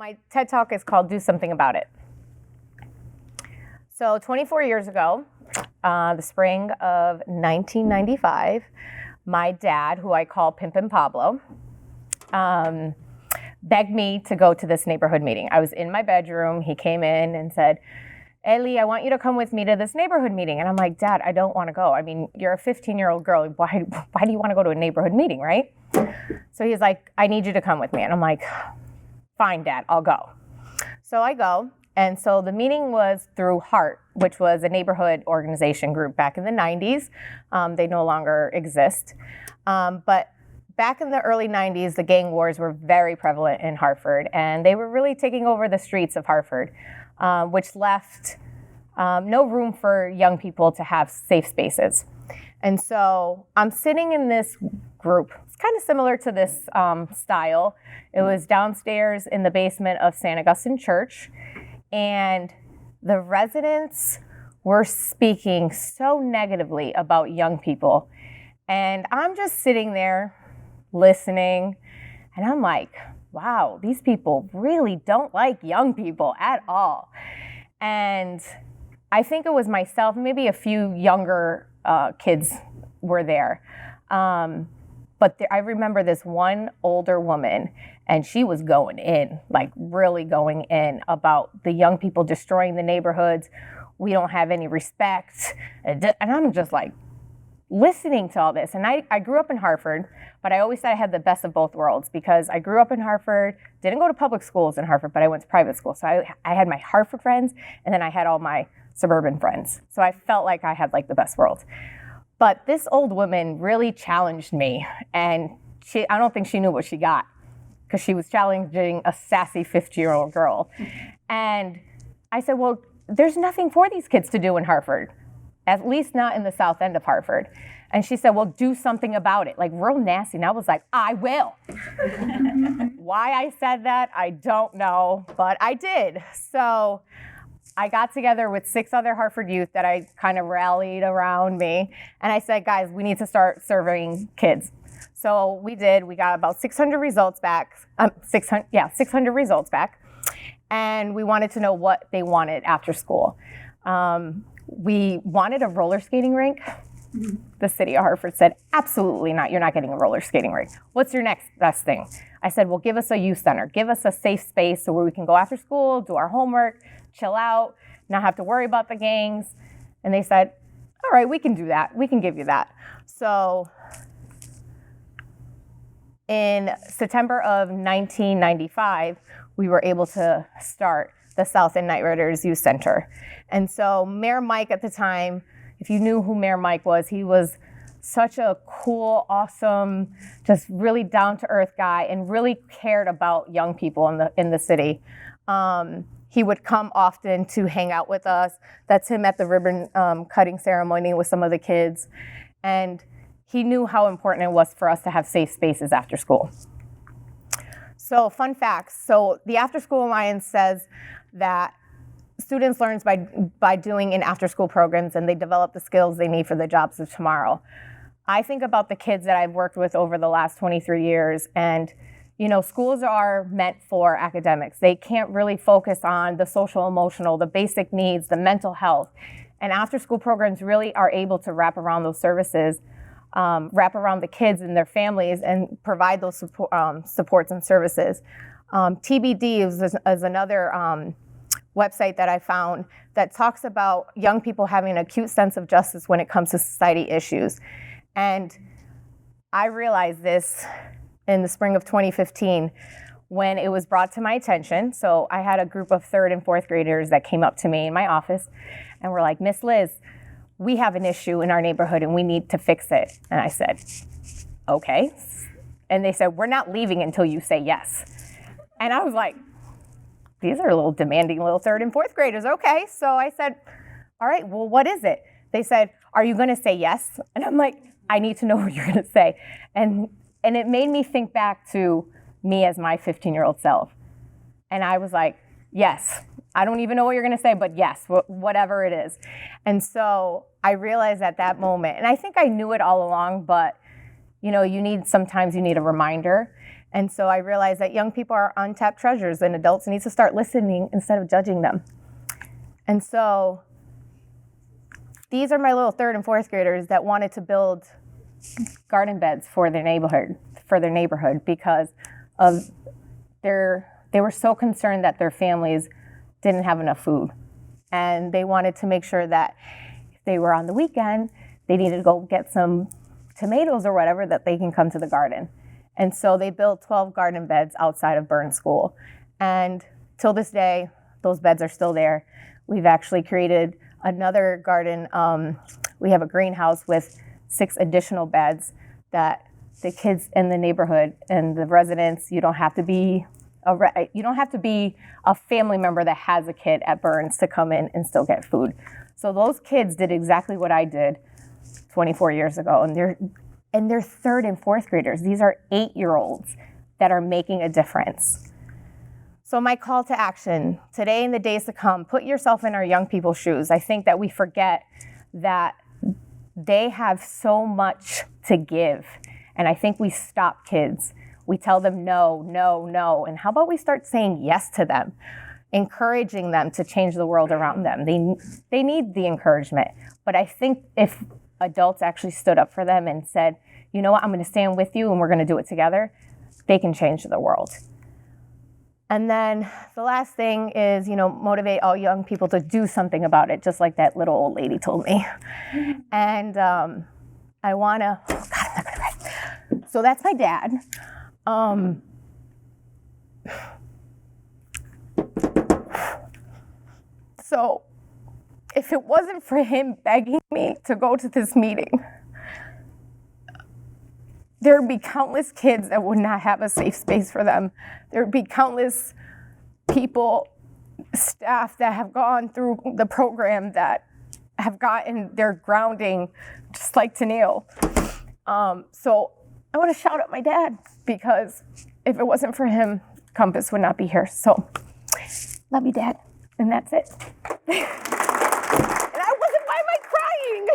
my TED Talk is called Do Something About It. So 24 years ago, the spring of 1995, my dad, who I call Pimpin' Pablo, begged me to go to this neighborhood meeting. I was in my bedroom. He came in and said, Ellie, I want you to come with me to this neighborhood meeting. And I'm like, Dad, I don't want to go. I mean, you're a 15-year-old girl. Why do you want to go to a neighborhood meeting, right? So he's like, I need you to come with me. And I'm like, fine, Dad, I'll go. So I go. And so the meeting was through COHORT, which was a neighborhood organization group back in the 90s. They no longer exist. But back in the early 90s, the gang wars were very prevalent in Hartford, and they were really taking over the streets of Hartford, which left no room for young people to have safe spaces. And so I'm sitting in this group. It's kind of similar to this style. It was downstairs in the basement of St. Augustine Church, and the residents were speaking so negatively about young people. And I'm just sitting there listening, and I'm like, wow, these people really don't like young people at all. And I think it was myself, maybe a few younger kids were there. But I remember this one older woman, and she was going in, like really going in about the young people destroying the neighborhoods. We don't have any respect. And I'm just like listening to all this. And I grew up in Hartford, but I always said I had the best of both worlds because I grew up in Hartford, didn't go to public schools in Hartford, but I went to private school. So I had my Hartford friends, and then I had all my suburban friends. So I felt like I had like the best world. But this old woman really challenged me, and I don't think she knew what she got because she was challenging a sassy 50-year-old girl. And I said, well, there's nothing for these kids to do in Hartford, at least not in the south end of Hartford. And she said, well, do something about it, like real nasty. And I was like, I will. Why I said that, I don't know, but I did. So I got together with 6 other Hartford youth that I kind of rallied around me. And I said, guys, we need to start serving kids. So we did. We got about 600 results back. 600 results back. And we wanted to know what they wanted after school. We wanted a roller skating rink. The city of Hartford said, absolutely not. You're not getting a roller skating rink. What's your next best thing? I said, well, give us a youth center. Give us a safe space so where we can go after school, do our homework, chill out, not have to worry about the gangs. And they said, all right, we can do that. We can give you that. So in September of 1995, we were able to start the South End Night Riders Youth Center. And so Mayor Mike at the time, if you knew who Mayor Mike was, he was such a cool, awesome, just really down-to-earth guy and really cared about young people in the city. He would come often to hang out with us. That's him at the ribbon cutting ceremony with some of the kids. And he knew how important it was for us to have safe spaces after school. So fun facts. So the After School Alliance says that students learn by doing in after-school programs, and they develop the skills they need for the jobs of tomorrow. I think about the kids that I've worked with over the last 23 years, and you know, schools are meant for academics. They can't really focus on the social, emotional, the basic needs, the mental health. And after-school programs really are able to wrap around those services, wrap around the kids and their families, and provide those supports and services. TBD is another website that I found that talks about young people having an acute sense of justice when it comes to society issues. And I realized this in the spring of 2015 when it was brought to my attention. So I had a group of 3rd and 4th graders that came up to me in my office and were like, Miss Liz, we have an issue in our neighborhood and we need to fix it. And I said, okay. And they said, we're not leaving until you say yes. And I was like, these are little demanding little 3rd and 4th graders. Okay. So I said, all right, well, what is it? They said, are you going to say yes? And I'm like, I need to know what you're going to say. And it made me think back to me as my 15-year-old self. And I was like, yes, I don't even know what you're going to say, but yes, whatever it is. And so I realized at that moment, and I think I knew it all along, but sometimes you need a reminder. And so I realized that young people are untapped treasures and adults need to start listening instead of judging them. And so these are my little 3rd and 4th graders that wanted to build garden beds for their neighborhood because of they were so concerned that their families didn't have enough food. And they wanted to make sure that if they were on the weekend, they needed to go get some tomatoes or whatever that they can come to the garden. And so they built 12 garden beds outside of Burns School. And till this day, those beds are still there. We've actually created another garden. We have a greenhouse with 6 additional beds that the kids in the neighborhood and the residents, you don't have to be a family member that has a kid at Burns to come in and still get food. So those kids did exactly what I did 24 years ago, and they're 3rd and 4th graders. These are 8-year-olds that are making a difference. So my call to action today and the days to come, put yourself in our young people's shoes. I think that we forget that they have so much to give, and I think we stop kids. We tell them no, no, no, and how about we start saying yes to them, encouraging them to change the world around them. They need the encouragement, but I think if adults actually stood up for them and said, you know what, I'm going to stand with you and we're going to do it together, they can change the world. And then the last thing is, motivate all young people to do something about it, just like that little old lady told me. And I want to, oh God, I'm not going to write. So that's my dad. So if it wasn't for him begging me to go to this meeting, there would be countless kids that would not have a safe space for them. There would be countless people, staff that have gone through the program that have gotten their grounding, just like Tennille. So I want to shout out my dad, because if it wasn't for him, Compass would not be here. So love you, Dad. And that's it. And I wasn't, why am I crying?